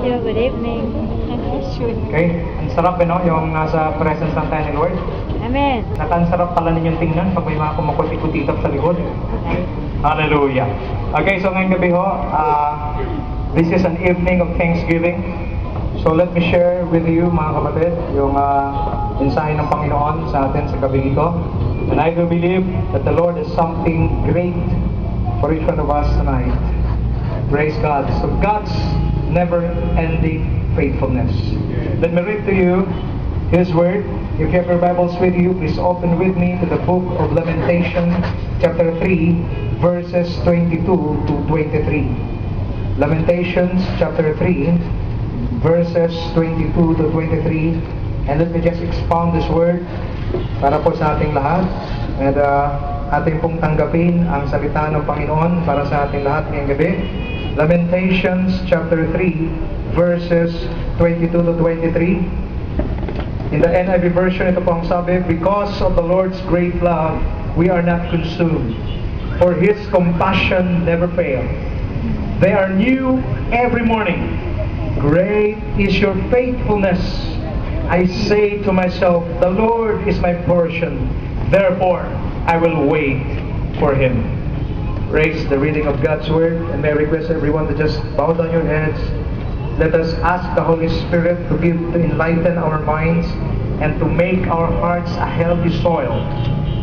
you. Good evening. Okay, ang sarap yung nasa presence ng tayo ni Lord. Amen. At ang sarap pala ninyong tingnan pag may mga kumukuti-kutitap sa likod. Hallelujah. Okay, so ngayong gabi this is an evening of Thanksgiving. So let me share with you mga kapatid yung mensahe ng Panginoon sa atin sa gabi ito. And I do believe that the Lord has something great for each one of us tonight. Praise God. So God's never-ending faithfulness. Let me read to you His Word. If you have your Bibles with you, please open with me to the book of Lamentation, chapter 3, verses 22 to 23. Lamentations, chapter 3, verses 22 to 23. And let me just expound this word para po sa ating lahat. And ating pong tanggapin ang salita ng Panginoon para sa ating lahat ngayong gabi. Lamentations chapter 3 verses 22 to 23. In the NIV version, ito po ang sabi, because of the Lord's great love, we are not consumed, for His compassion never fail. They are new every morning. Great is your faithfulness. I say to myself, the Lord is my portion, therefore I will wait for Him. Praise the reading of God's Word, and may I request everyone to just bow down your heads. Let us ask the Holy Spirit to enlighten our minds and to make our hearts a healthy soil,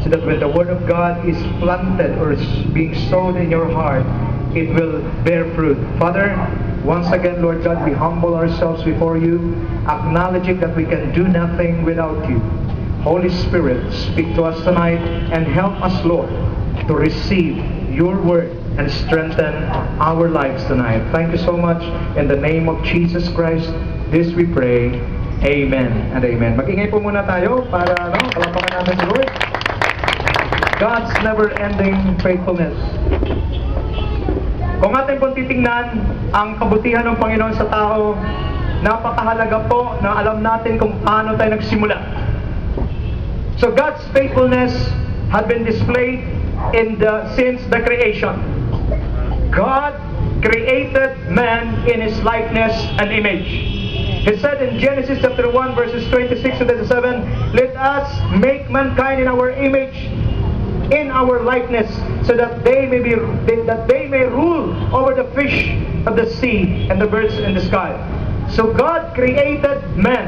so that when the Word of God is planted or is being sown in your heart, it will bear fruit. Father, once again, Lord God, we humble ourselves before you, acknowledging that we can do nothing without you. Holy Spirit, speak to us tonight and help us, Lord, to receive your word and strengthen our lives tonight. Thank you so much. In the name of Jesus Christ, this we pray. Amen and amen. Mag-ingay po muna tayo para palapakan natin si Lord. God's never-ending faithfulness. Kung ating pong titingnan ang kabutihan ng Panginoon sa tao, napakahalaga po na alam natin kung paano tayo nagsimula. So God's faithfulness had been displayed since the creation. God created man in His likeness and image. He said in Genesis chapter 1 verses 26 to 27, let us make mankind in our image, in our likeness, so that they may rule over the fish of the sea and the birds in the sky. So God created man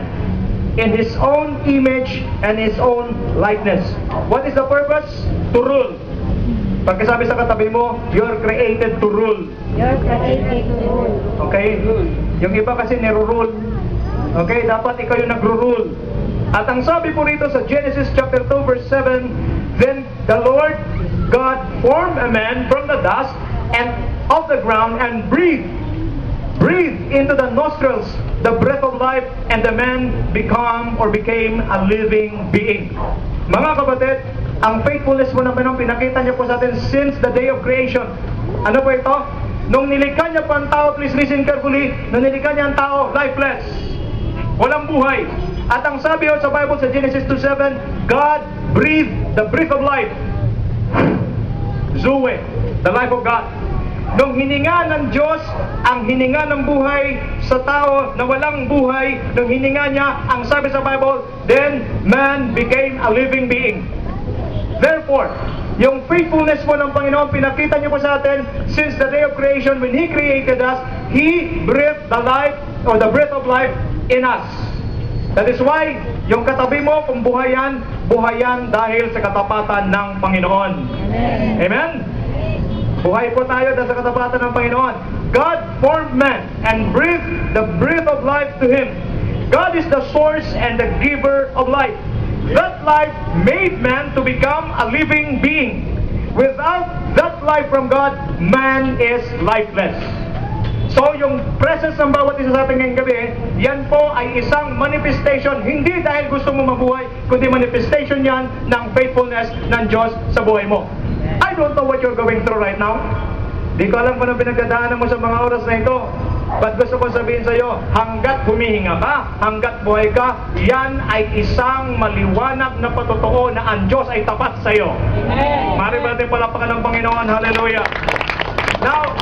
in His own image and His own likeness. What is the purpose? To rule. Pagkasabi sa katabi mo, you're created to rule. You're created to rule. Okay? Yung iba kasi niro-rule. Okay? Dapat ikaw yung nagro-rule. At ang sabi po rito sa Genesis chapter 2 verse 7, then the Lord God formed a man from the dust and of the ground and breathed into the nostrils the breath of life, and the man became a living being. Mga kapatid, ang faithfulness mo ng Panginoon, pinakita niya po sa atin since the day of creation. Ano po ito? Nung nilikha niya po ang tao, please listen carefully, nung nilikha niya ang tao, lifeless. Walang buhay. At ang sabi sa Bible sa Genesis 2:7, God breathed the breath of life. Zoe, the life of God. Nung hininga ng Diyos ang hininga ng buhay sa tao na walang buhay, nung hininga niya, ang sabi sa Bible, then man became a living being. Therefore, yung faithfulness mo ng Panginoon, pinakita niyo po sa atin since the day of creation, when He created us, He breathed the life or the breath of life in us. That is why, yung katabi mo, kung buhayan, buhayan dahil sa katapatan ng Panginoon. Amen? Amen? Buhay po tayo dahil sa katapatan ng Panginoon. God formed man and breathed the breath of life to him. God is the source and the giver of life. That life made man to become a living being. Without that life from God, man is lifeless. So, yung presence ng bawat isa sa ating ngayong gabi, yan po ay isang manifestation, hindi dahil gusto mo mabuhay, kundi manifestation yan ng faithfulness ng Diyos sa buhay mo. I don't know what you're going through right now. Di ko alam kung anong pinagdadaanan mo sa mga oras na ito. But gusto ko sabihin sa iyo, hanggat humihinga ka, hanggat buhay ka, yan ay isang maliwanag na patotoo na ang Diyos ay tapat sa iyo. Mari ba natin palapakan ng Panginoon? Hallelujah! Now,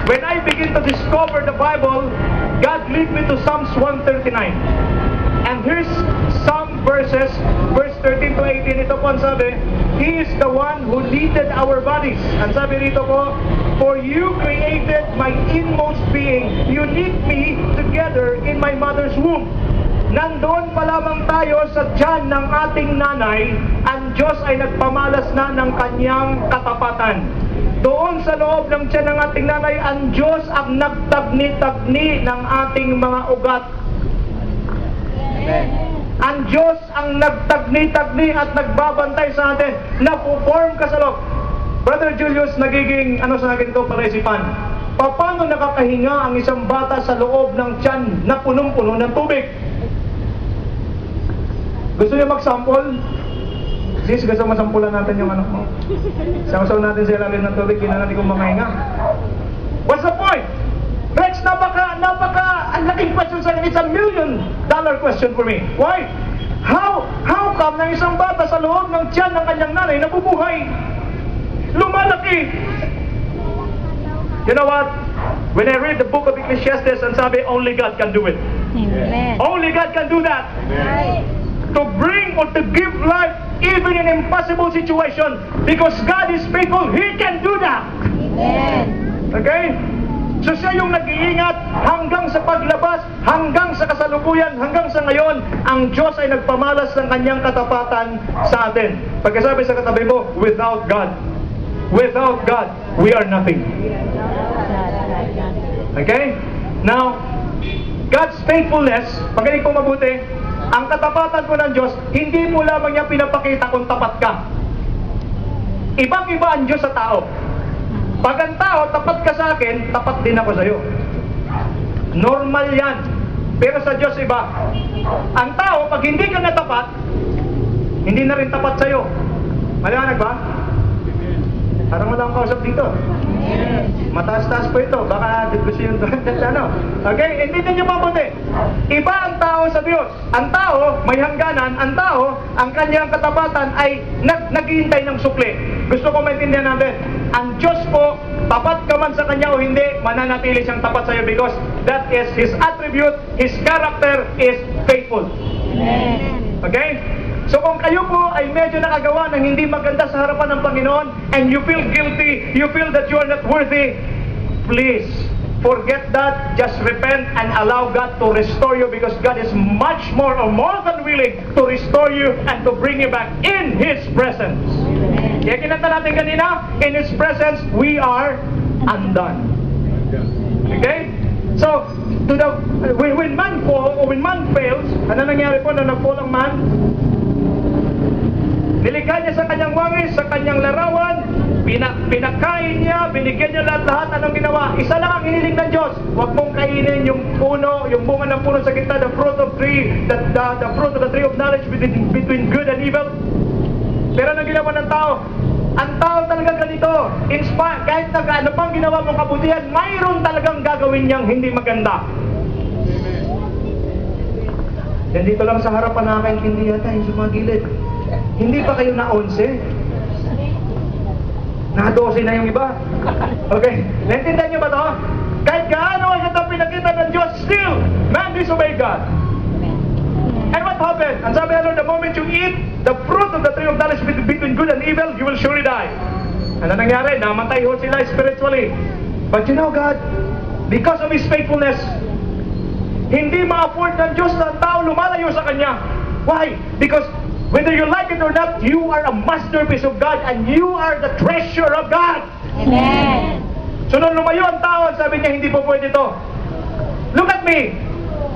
when I begin to discover the Bible, God lead me to Psalms 139. And here's some verses, verse 13 to 18, ito po ang sabi, He is the one who leaded our bodies. Ang sabi rito po, For you created my inmost being. You knit me together in my mother's womb. Nandoon pa lamang tayo sa tiyan ng ating nanay, ang Diyos ay nagpamalas na ng kanyang katapatan. Doon sa loob ng tiyan ng ating nanay, ang Diyos ang nagtagni-tagni ng ating mga ugat. Ang Diyos ang nagtagni-tagni at nagbabantay sa atin. Napo-form ka sa loob. Brother Julius, nagiging ano sa akin ito palaisipan. Paano nakakahinga ang isang bata sa loob ng tiyan na punong-puno ng tubig? Gusto niyo mag-sample? Sis, gusto masampulan natin yung ano mo. Sasaw natin sa ilalim ng tubig, hindi na natin kung makahinga. What's the point? Rex, ang laking question sa akin. It's $1 million question for me. Why? How come na isang bata sa loob ng tiyan ng kanyang nanay nabubuhay? Lumalaki! You know what? When I read the book of Ecclesiastes, and sabi, only God can do it. Amen. Only God can do that. Right. To bring or to give life even in impossible situation, because God is faithful, He can do that. Amen. Okay? So siya yung nag-iingat hanggang sa paglabas, hanggang sa kasalukuyan, hanggang sa ngayon, ang Diyos ay nagpamalas ng kanyang katapatan sa atin. Pagkasabi sa katabi mo, without God, we are nothing. Okay? Now, God's faithfulness, pagaling ko mabuti, ang katapatan ko ng Diyos, hindi mo lamang niya pinapakita kung tapat ka. Ibang-iba ang Diyos sa tao. Pag ang tao, tapat ka sa akin, tapat din ako sa iyo. Normal yan. Pero sa Diyos iba. Ang tao, pag hindi ka na tapat, hindi na rin tapat sa iyo. Maliwanag ba? Parang wala akong kausap dito. Mataas-taas po ito. Baka gusto yung ano. Okay? Hindi niyo mabuti. Iba ang tao sa Diyos. Ang tao, may hangganan. Ang tao, ang kanyang katapatan ay naghihintay ng sukli. Gusto ko maintindihan natin. Ang Diyos po, tapat ka man sa Kanya o hindi, mananatili siyang tapat sa iyo because that is His attribute, His character is faithful. Amen. Okay? So kung kayo po ay medyo nakagawa ng hindi maganda sa harapan ng Panginoon and you feel guilty, you feel that you are not worthy, please, forget that, just repent and allow God to restore you because God is much more or more than willing to restore you and to bring you back in His presence. Kaya kinanta natin kanina, in His presence, we are undone. Okay? So, when man fall, or when man fails, ano nangyari po na nag-fall ang man? Nilikha niya sa kanyang wangis, sa kanyang larawan, pinakain niya, binigyan niya lahat-lahat. Anong ginawa? Isa lang ang hiniling ng Diyos. Huwag mong kainin yung puno, yung bunga ng puno sa gitna, the fruit of the tree of knowledge between good and evil. Pero anong ginawa ng tao? Ang tao talaga ganito. Kahit ano pang ginawa mong kabutihan, mayroon talagang gagawin niyang hindi maganda. Yan dito lang sa harapan nakakaintindi yata yung sumagilid. Hindi pa kayo na 11? Na 12 na yung iba? Okay, naintindihan niyo ba ito? Kahit gaano ang ito pinakita ng Diyos, still, man disobeyed God. And what happened? Ang sabi ano, the moment you eat the fruit of the tree of knowledge between good and evil, you will surely die. Ano nangyari? Namatay ho sila spiritually. But you know God, because of His faithfulness, hindi ma-afford ng Diyos na ang tao lumalayo sa Kanya. Why? Because whether you like it or not, you are a masterpiece of God and you are the treasure of God. Amen. So nung lumayo ang tao, sabi niya, hindi po pwede ito. Look at me.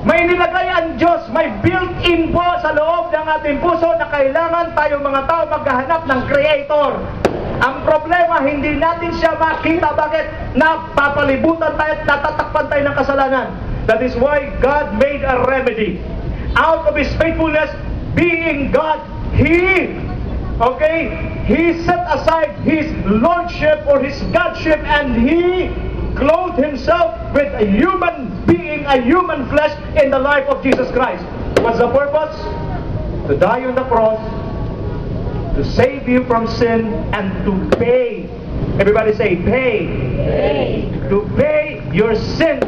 May nilagay ang Diyos, may built-in po sa loob ng ating puso na kailangan tayo mga tao maghahanap ng Creator. Ang problema, hindi natin siya makita. Bakit? Napapalibutan tayo at natatakpan tayo ng kasalanan. That is why God made a remedy. Out of His faithfulness, being God, He set aside His Lordship or His Godship and He clothed Himself with a human being, a human flesh in the life of Jesus Christ. What's the purpose? To die on the cross, to save you from sin, and to pay. Everybody say, pay. Pay. To pay your sins.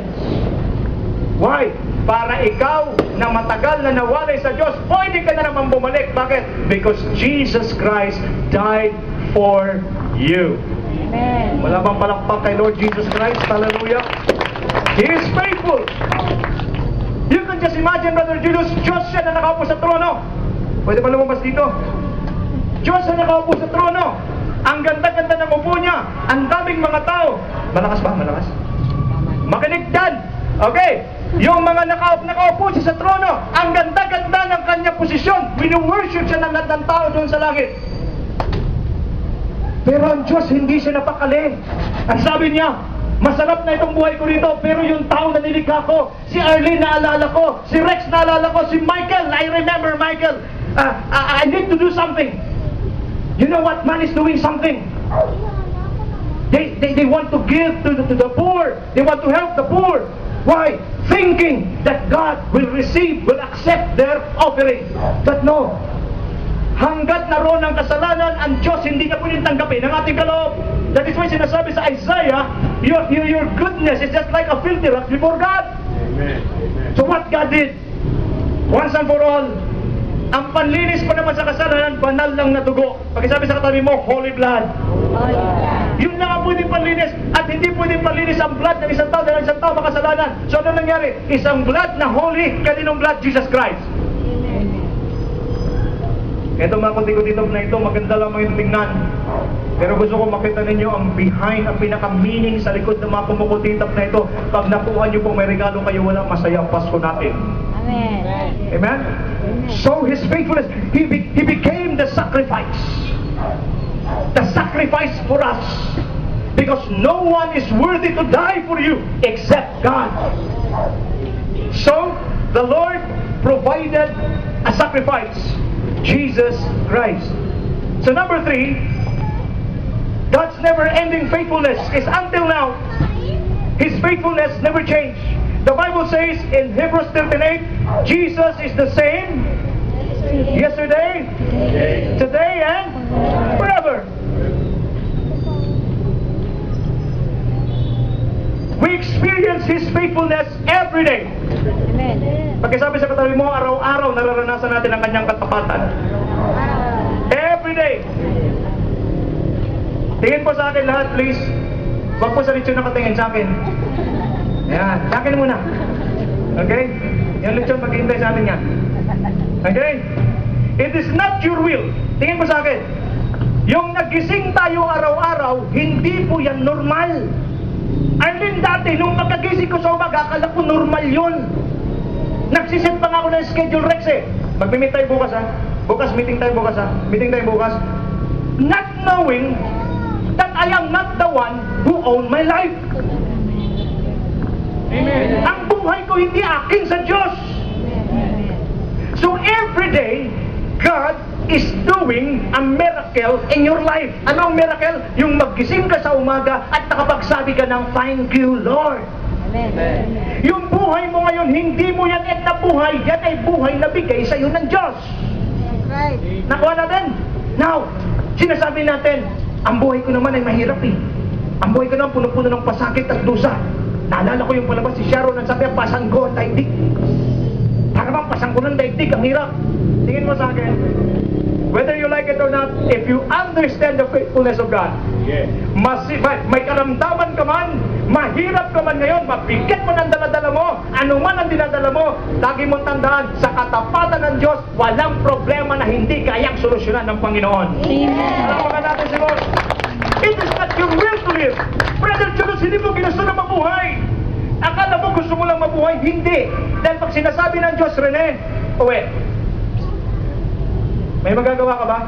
Why? Para ikaw na matagal na nawalay sa Diyos, pwede ka na naman bumalik. Bakit? Because Jesus Christ died for you. Amen. Wala bang palakpak kay Lord Jesus Christ? Hallelujah. He is faithful. You can just imagine, Brother Julius, Diyos siya na nakaupo sa trono. Pwede pa lumabas dito? Diyos na nakaupo sa trono. Ang ganda-ganda ng upo niya. Ang daming mga tao. Malakas ba? Malakas? Makinig dyan. Okay. Yung mga nakaupo siya sa trono. Ang ganda-ganda ng kanyang posisyon. Wini-worship siya ng lahat ng tao doon sa langit. Pero ang Diyos, hindi siya napakali. Ang sabi niya, masarap na itong buhay ko rito, pero yung tao na nilikha ko, si Arlene naalala ko, si Rex naalala ko, si Michael, I remember Michael. I need to do something. You know what? Man is doing something. They want to give to the poor. They want to help the poor. Why? Thinking that God will receive, will accept their offering. But no. Hanggat naroon ang kasalanan, ang Diyos hindi niya pwedeng tanggapin ang ating kaloob. That is why sinasabi sa Isaiah, your goodness is just like a filthy rag before God. Amen. So what God did, once and for all, ang panlinis pa naman sa kasalanan, banal lang na dugo. Pagkasabi sa katabi mo, holy blood. Yun lang ang pwedeng panlinis. At hindi pwedeng panlinis ang blood ng isang tao dahil isang tao makasalanan. So ano nangyari? Isang blood na holy, kaninong blood? Jesus Christ. Ito mga kunti-kunti na ito, maganda lang mga tingnan. Pero gusto ko makita ninyo ang behind, ang pinaka-meaning sa likod ng mga kumukutitap na ito. Pag nakuha nyo pong may regalo kayo, walang masaya ang Pasko natin. Amen. Amen? So His faithfulness, He became the sacrifice. The sacrifice for us. Because no one is worthy to die for you except God. So, the Lord provided a sacrifice. Jesus Christ. So number 3, God's never-ending faithfulness is until now. His faithfulness never changed. The Bible says in Hebrews 13:8, Jesus is the same yesterday, today, and forever. We experience His faithfulness every day. Amen. Pagkasabi sa katabi mo, araw-araw nararanasan natin ang kanyang katapatan. Every day. Tingin po sa akin lahat, please. Huwag po sa lechon nakatingin sa akin. Ayan, sa akin muna. Okay? Yung lechon, maghihintay sa atin yan. Okay? It is not your will. Tingin po sa akin. Yung nagising tayo araw-araw, hindi po yan normal. Arlene, dati, nung pagkagising ko sa umaga, akala ko normal yun. Nagsiset pa nga ako ng schedule, Rex eh. Mag-meet tayo bukas ha. Bukas, meeting tayo bukas ha. Meeting tayo bukas. Not knowing that I am not the one who own my life. Amen. Ang buhay ko hindi akin sa Diyos. So every day, God is doing a miracle in your life. Ano ang miracle? Yung maggising ka sa umaga at nakapagsabi ka ng thank you, Lord. Amen. Yung buhay mo ngayon, hindi mo yan na buhay. Yan ay buhay na bigay sa iyo ng Diyos. Right. Nakuha natin? Now, sinasabi natin, ang buhay ko naman ay mahirap eh. Ang buhay ko naman puno-puno ng pasakit at dusa. Naalala ko yung palabas si Sharon at sabi, pasanggo ang daigdig. Para bang pasanggo ng daigdig, ang hirap. Tingin mo sa akin, whether you like it or not, if you understand the faithfulness of God, may karamdaman ka man, mahirap ka man ngayon, mabigat mo ng daladala mo, ano man ang dinadala mo, lagi mong tandaan, sa katapatan ng Diyos, walang problema na hindi kayang solusyonan ng Panginoon. Amen. Salamat natin si Lord. It is not your will to live. Brother Julius, hindi mo ginusto na mabuhay. Akala mo gusto mo lang mabuhay? Hindi. Dahil pag sinasabi ng Diyos, Rene, uwi. May magagawa ka ba?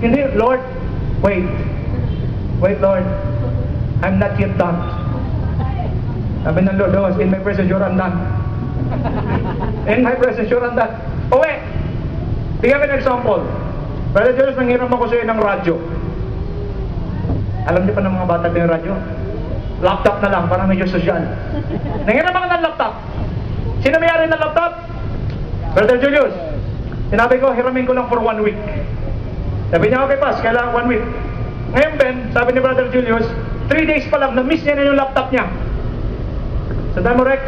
Hindi, Lord, wait. Wait, Lord. I'm not yet done. Sabi ng Lord, in my presence, you're undone. In my presence, you're undone. Uwi. Bigyan ka ng example. Brother Julius, nanghiram ako sa iyo ng radyo. Alam niyo pa ng mga bata yung radyo? Laptop na lang, para medyo sosyal. Nanghiram ako ng laptop. Sino may-ari ng laptop? Brother Julius. Sinabi ko, hiramin ko lang for 1 week. Sabi niya, okay pas, kailangan 1 week. Ngayon Ben, sabi ni Brother Julius, 3 days pa lang, na-miss niya na yung laptop niya. Sa mo Rex,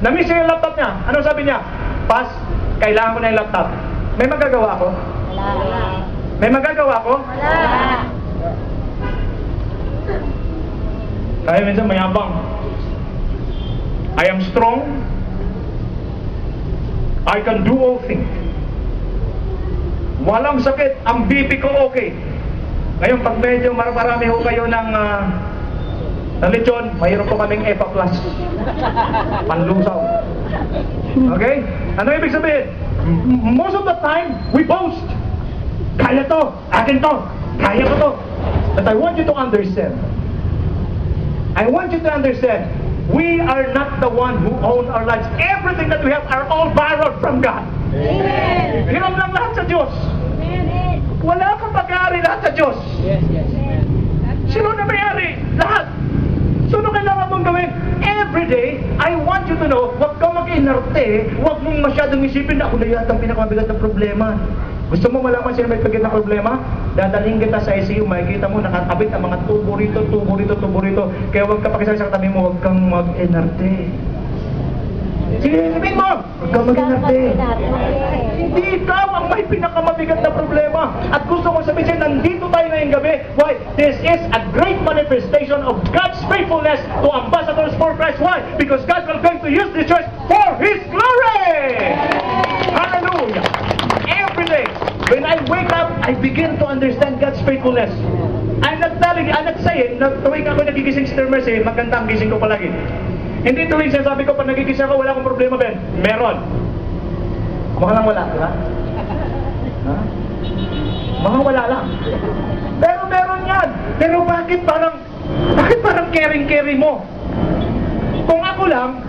Na-miss niya yung laptop niya. Ano sabi niya? Pas, kailangan ko na yung laptop. May magagawa ko? Wala. May magagawa ko? Wala. Kaya minsan mayabang. I am strong. I can do all things. Walang sakit. Ang BP ko okay. Ngayon, pag medyo marami ho kayo ng lechon, mayroon po kaming EPA Plus. Panlusaw. Okay? Ano ibig sabihin? Most of the time, we boast. Kaya to, akin to, kaya ko to. But I want you to understand. We are not the one who own our lives. Everything that we have are all borrowed from God. Amen. Hiram lang lahat sa Diyos. Amen. Wala kang pag-aari lahat sa Diyos. Sino na may-ari? Lahat. So, ano kailangan mong gawin? Every day, I want you to know, huwag kang mag-inarte, huwag mong masyadong isipin na ako na yata ang pinakamabigat na problema. Gusto mo malaman sino may pagkat na problema? Dadalhin kita sa ICU, makikita mo nakakabit ang mga tubo rito. Kaya huwag ka pakisali sa katabi mo, huwag kang mag-inarte. Sige, sabihin mo, huwag kang mag-inarte. Hindi ikaw ang may pinakamabigat na problema. At gusto kong sabihin sa'yo, nandito tayo ngayong gabi. Why? This is a great manifestation of God's faithfulness to ambassadors for Christ. Why? Because God will going to use this church for His glory. Hallelujah. Every day, when I wake up, I begin to understand God's faithfulness. I'm not saying, na tuwing ako nagigising si Sir Mercy, maganda ang gising ko palagi. Hindi tuwing sinasabi ko, pag nagigising ako, wala akong problema, Ben. Meron. Mukha lang wala, di ba? Ha? Mukha wala lang. Pero meron yan. Pero bakit parang caring mo? Kung ako lang,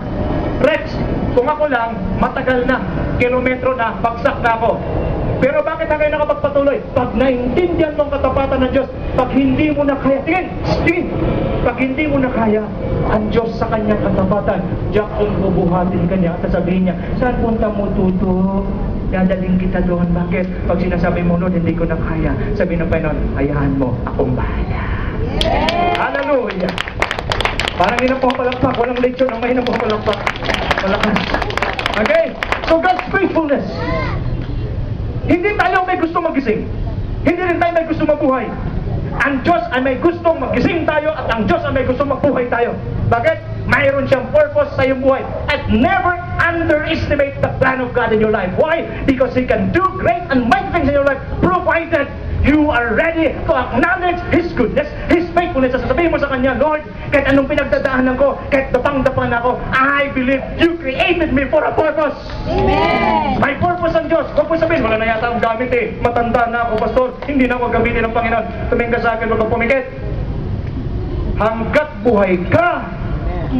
Rex, kung ako lang, matagal na, kilometro na, bagsak na ako. Pero bakit na kayo nakapagpatuloy? Pag naintindihan mo ang katapatan ng Diyos, pag hindi mo na kaya, tingin, pag hindi mo na kaya, ang Diyos sa kanyang katapatan, diyak kung bubuhatin ka niya at sasabihin niya, saan punta mo, Tuto? Dadaling kita doon. Bakit? Pag sinasabi mo, Lord, hindi ko na kaya, sabihin ng Panginoon, hayaan mo, akong bahala. Hallelujah! Parang hindi na po palakpak, walang lechon, ang mahina po palakpak. Malakas. Okay? So God's faithfulness. Hindi tayo may gusto magising. Hindi rin tayo may gusto mabuhay. Ang Diyos ay may gustong magising tayo at ang Diyos ay may gustong mabuhay tayo. Bakit? Mayroon siyang purpose sa iyong buhay. At never underestimate the plan of God in your life. Why? Because He can do great and mighty things in your life provided you are ready to acknowledge His goodness, His faithfulness. At sasabihin mo sa Kanya, Lord, kahit anong pinagdadaanan ko, kahit dapang-dapa na ako, I believe you created me for a purpose. Amen. May purpose ang Diyos. Huwag mo sabihin, wala na yata ang gamit eh. Matanda na ako, pastor. Hindi na ako gamitin ng Panginoon. Tumingin ka sa akin, huwag kang pumikit. Hanggat buhay ka,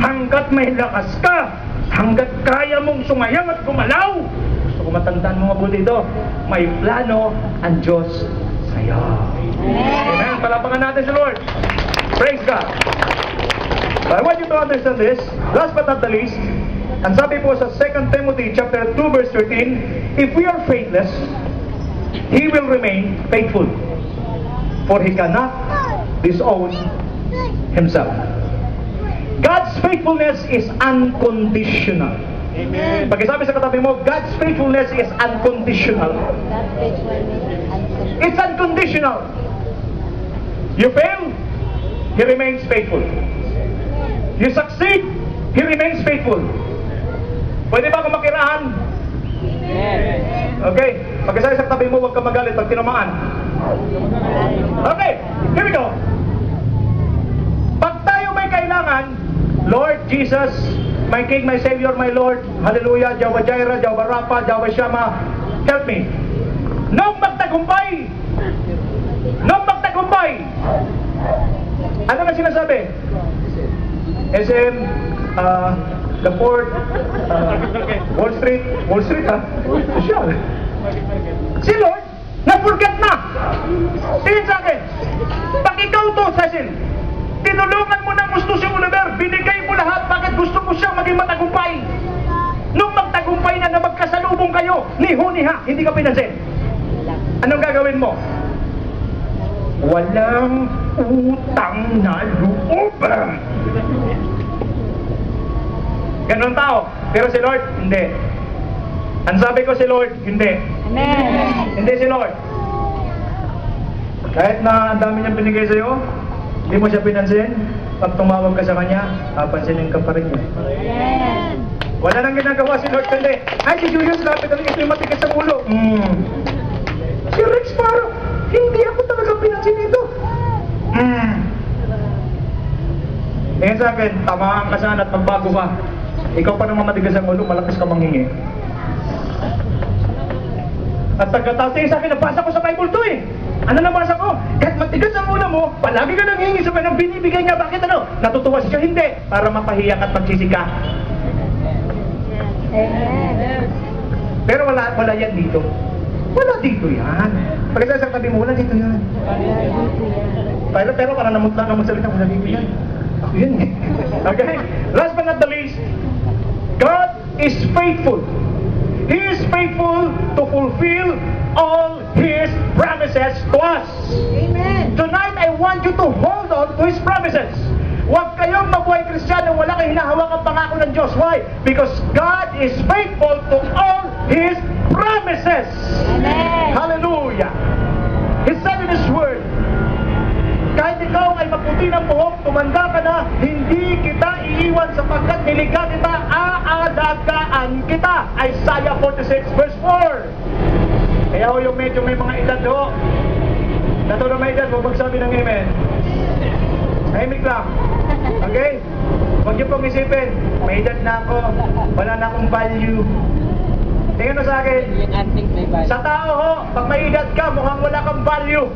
hanggat may lakas ka, hanggat kaya mong sumayang at gumalaw, gusto ko matandaan mo mabuti ito, may plano ang Diyos sa'yo. Amen. Palapakan natin si Lord. Praise God. I want you to understand this. Last but not the least, ang sabi po sa 2 Timothy chapter 2 verse 13, if we are faithless, He will remain faithful, for He cannot disown Himself. God's faithfulness is unconditional. Amen. Pagkasabi sa katabi mo, God's faithfulness is unconditional. That faithfulness is unconditional. It's unconditional. You fail, He remains faithful. You succeed, He remains faithful. Pwede ba akong makiraan? Okay. Pagkasabi sa katabi mo, huwag ka magalit pag tinamaan. Okay. Here we go. Pag tayo may kailangan, Lord Jesus, my King, my Savior, my Lord, hallelujah, Jehovah Jireh, Jehovah Rapha, Jehovah Shammah, help me. Nung magtagumpay, ano na sinasabi? SM, the Ford, Wall Street ha? Social. Si Lord, na-forget na. Tingin sa akin, pag ikaw to, Cecil, tinulungan mo ng gusto si Oliver, binigay mo lahat, bakit gusto mo siyang maging matagumpay? Nung magtagumpay na magkasalubong kayo, niho-niha, hindi ka pinansin. Anong gagawin mo? Walang utang na loob. Ganun tao. Pero si Lord, hindi. Ang sabi ko si Lord, hindi. Amen. Hindi si Lord. Kahit na ang dami niyang binigay sa'yo, hindi mo siya pinansin, pag tumawag ka sa Kanya, papansinin ka pa rin niya. Amen. Wala nang ginagawa si Lord kundi, ay si Julius, lapit na ito yung matigas sa ulo. Si Rex Sparrow, hindi ako talaga pinansin ito. Tingin sa akin, tamaan ka sana at magbago ka. Ikaw pa naman matigas ang ulo, malakas ka manghingi. At pagkatapos tingin sa akin, nabasa ko sa Bible to eh. Ano nabasa ko? Kahit matigas ang ulo mo, palagi ka nang hingi sa ng binibigay niya. Bakit ano? Natutuwa siya? Hindi. Para mapahiyak at magsisi ka. Amen. Pero wala yan dito. Wala dito yan. Pagkatapos sa tabi mo, wala dito yan. Pero parang namutla na magsalita, wala dito yan. Ako yan eh. Okay? Last but not the least, God is faithful. He is faithful to fulfill all His promises to us. Amen. Tonight, I want you to hold on to His promises. Huwag kayong mabuhay Kristiyano wala kayong hinahawakang pangako ng Diyos. Why? Because God is faithful to all His promises. Amen. Hallelujah. He said in His Word, kahit ikaw ay maputi ng buhok, tumanda ka na, hindi kita iiwan sapagkat nilikha kita, aalagaan kita. Isaiah 46 verse 4. Kaya ho yung medyo may mga edad ho. Nato na may edad, huwag magsabi ng amen. Tahimik lang. Okay? Huwag niyo pong isipin, may edad na ako, wala na akong value. Tingnan mo sa akin, sa tao ho, pag may edad ka, mukhang wala kang value.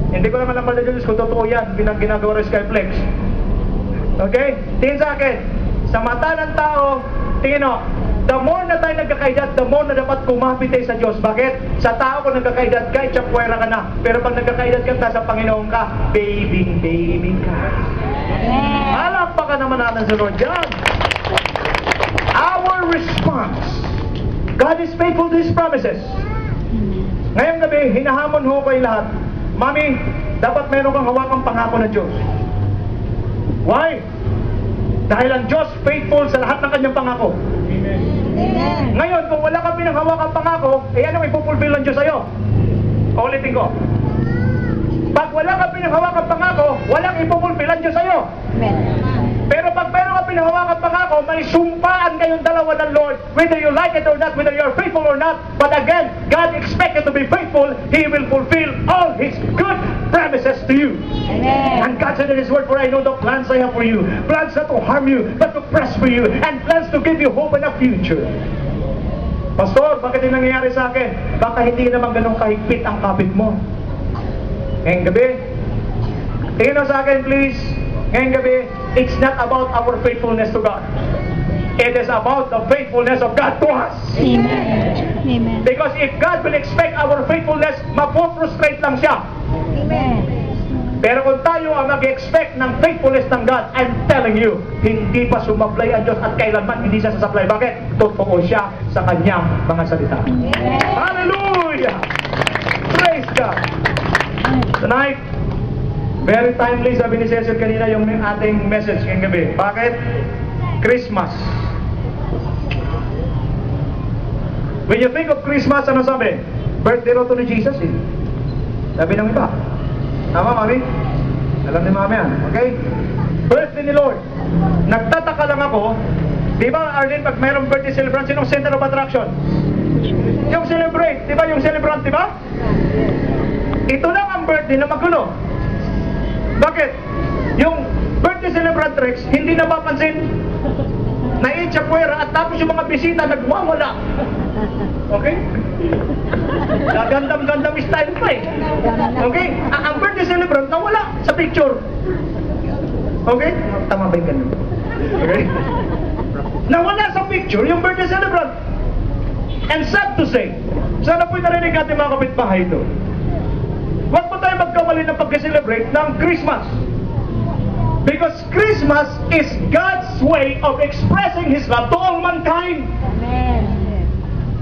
Hindi ko naman naman na Diyos kung totoo yan, ginagawa rin Skyflex. Okay? Tingin sa akin, sa mata ng tao, tingin o, the more na tayo nagkakaedad, the more na dapat kumapit tayo sa Diyos. Bakit? Sa tao kung nagkakaedad ka, itsapuera ka na. Pero pag nagkakaedad ka, sa Panginoon ka, baby ka. Amen. Palakpakan naman natin sa Lord yan. Our response, God is faithful to His promises. Ngayong gabi, hinahamon ho kayo lahat. Mami, dapat meron kang hawakang pangako ng Diyos. Why? Dahil ang Diyos faithful sa lahat ng kanyang pangako. Amen. Ngayon, kung wala ka pinanghawakang pangako, eh anong ipupulfill ng Diyos sa'yo? Ulitin ko. Pag wala ka pinanghawakang pangako, walang ipupulfill ang Diyos sa'yo. Amen. Pero pag meron ka pinanghawakang pangako, may sumpaan kayong dalawa ng Lord, whether you like it or not, whether you're faithful or not. But again, God expects you to be faithful. He will fulfill all His good promises to you. Amen. And God said in His word, for I know the plans I have for you, plans not to harm you, but to prosper you, and plans to give you hope and a future. Pastor, bakit yung nangyayari sa akin? Baka hindi naman ganun kahigpit ang kapit mo. Ngayong gabi, tingin mo sa akin please. Ngayong gabi, it's not about our faithfulness to God. It is about the faithfulness of God to us. Amen. Amen. Because if God will expect our faithfulness, mapofrustrate lang siya. Amen. Pero kung tayo ang mag-expect ng faithfulness ng God, I'm telling you, hindi pa sumablay ang Diyos at kailanman hindi siya sasablay. Bakit? Totoo siya sa kanyang mga salita. Amen. Hallelujah! Praise God! Tonight, very timely, sabi ni Cecil kanina yung ating message ngayong gabi. Bakit? Christmas. When you think of Christmas, ano sabi? Birthday raw to ni Jesus eh. Sabi ng iba. Tama, Mami? Alam ni Mami yan. Okay? Birthday ni Lord. Nagtataka lang ako, di ba Arlene, pag mayroong birthday celebration, sinong center of attraction? Yung celebrate, di ba? Yung celebrant, di ba? Ito lang ang birthday na magulo. Bakit? Yung birthday celebrant Rex, hindi napapansin. Naiitsapuera at tapos yung mga bisita nagwawala. Okay? Gandam-gandam style pa eh. Okay? Ang birthday celebrant nawala sa picture. Okay? Tama ba yung ganun? Okay? Nawala sa picture yung birthday celebrant. And sad to say, sana po'y narinig natin mga kapitbahay ito. Huwag po tayo magkamali ng pag-celebrate ng Christmas. Because Christmas is God's way of expressing His love to all mankind. Amen.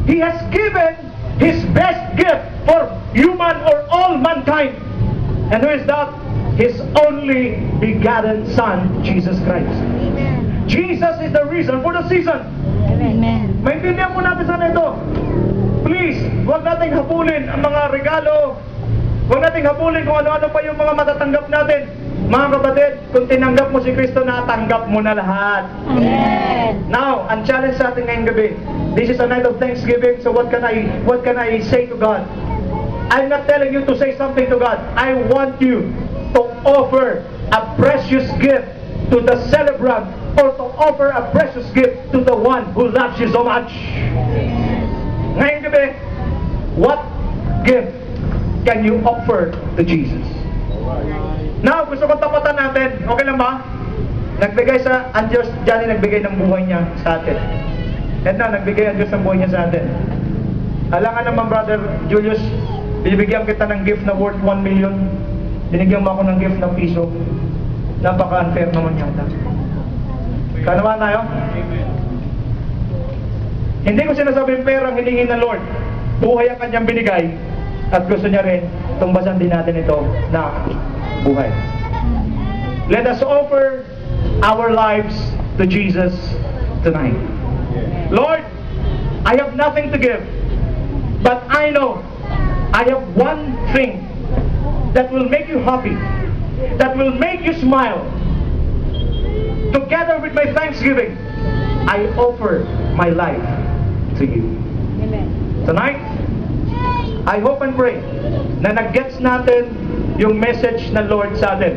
He has given His best gift for human or all mankind. And who is that? His only begotten Son, Jesus Christ. Amen. Jesus is the reason for the season. Amen. Maintindihan po natin sana ito. Please, huwag nating habulin ang mga regalo. Huwag nating habulin kung ano-ano pa yung mga matatanggap natin. Mga kapatid, kung tinanggap mo si Kristo, natanggap mo na lahat. Amen. Now, ang challenge sa atin ngayong gabi, this is a night of Thanksgiving, so what can I say to God? I'm not telling you to say something to God. I want you to offer a precious gift to the celebrant, or to offer a precious gift to the one who loves you so much. Ngayong gabi, what gift can you offer to Jesus? Now, gusto ko tapatan natin. Okay lang ba? Nagbigay ang Diyos, Johnny nagbigay ng buhay niya sa atin. And now, nagbigay ang Diyos ng buhay niya sa atin. Alangan naman, Brother Julius, binibigyan kita ng gift na worth 1 million. Binigyan mo ako ng gift ng piso. Napaka-unfair naman yata. Kanawa tayo? Hindi ko sinasabing pera ang hiningi ng Lord. Buhay ang kanyang binigay. At gusto niya rin, tumbasan din natin ito na buhay. Let us offer our lives to Jesus tonight. Lord, I have nothing to give, but I know I have one thing that will make you happy, that will make you smile. Together with my thanksgiving, I offer my life to you. Amen. Tonight, I hope and pray na nag-gets natin yung message ng Lord sa atin.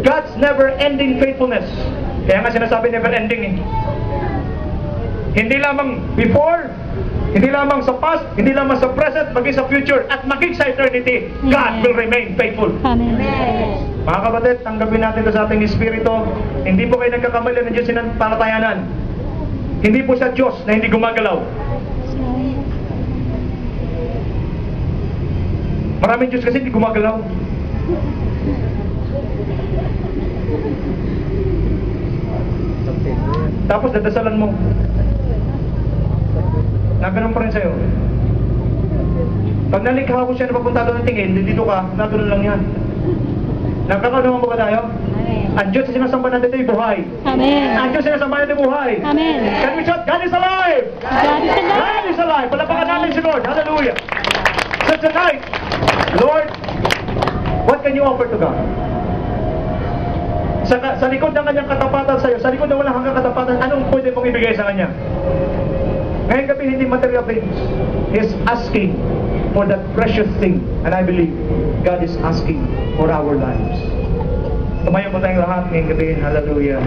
God's never-ending faithfulness. Kaya nga sinasabi never-ending eh. Hindi lamang before, hindi lamang sa past, hindi lamang sa present, maging sa future, at maging sa eternity, God will remain faithful. Amen. Mga kapatid, tanggapin natin ito sa ating espiritu. Hindi po kayo nagkakamali ng Diyos sinanpalatayanan. Hindi po siya Diyos na hindi gumagalaw. Maraming Diyos kasi hindi gumagalaw. Tapos dadasalan mo. Naganoon pa rin sa'yo. Pag nalikha ko siya na papunta doon ng tingin, dito ka, natuloy lang yan. Nagkakaroon mo ba tayo? Amen. Ang Diyos na sinasamba natin ito ay buhay. Amen. Ang Diyos na sinasamba natin ay buhay. Amen. Can we shout, God is alive! God is alive. God is alive! Palapakan natin si Lord. Hallelujah! So tonight, Lord, what can you offer to God? Sa likod ng kanyang katapatan sa'yo, sa likod ng walang hanggang katapatan, anong pwede mong ibigay sa kanya? Ngayon gabi, hindi material things. He is asking for that precious thing. And I believe God is asking for our lives. Tumayo mo tayong lahat ngayong gabi. Hallelujah.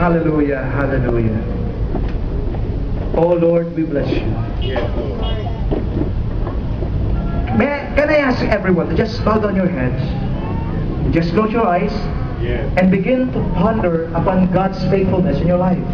Hallelujah. Hallelujah. Oh Lord, we bless you. Can I ask everyone to just bow down your heads? Just close your eyes and begin to ponder upon God's faithfulness in your life.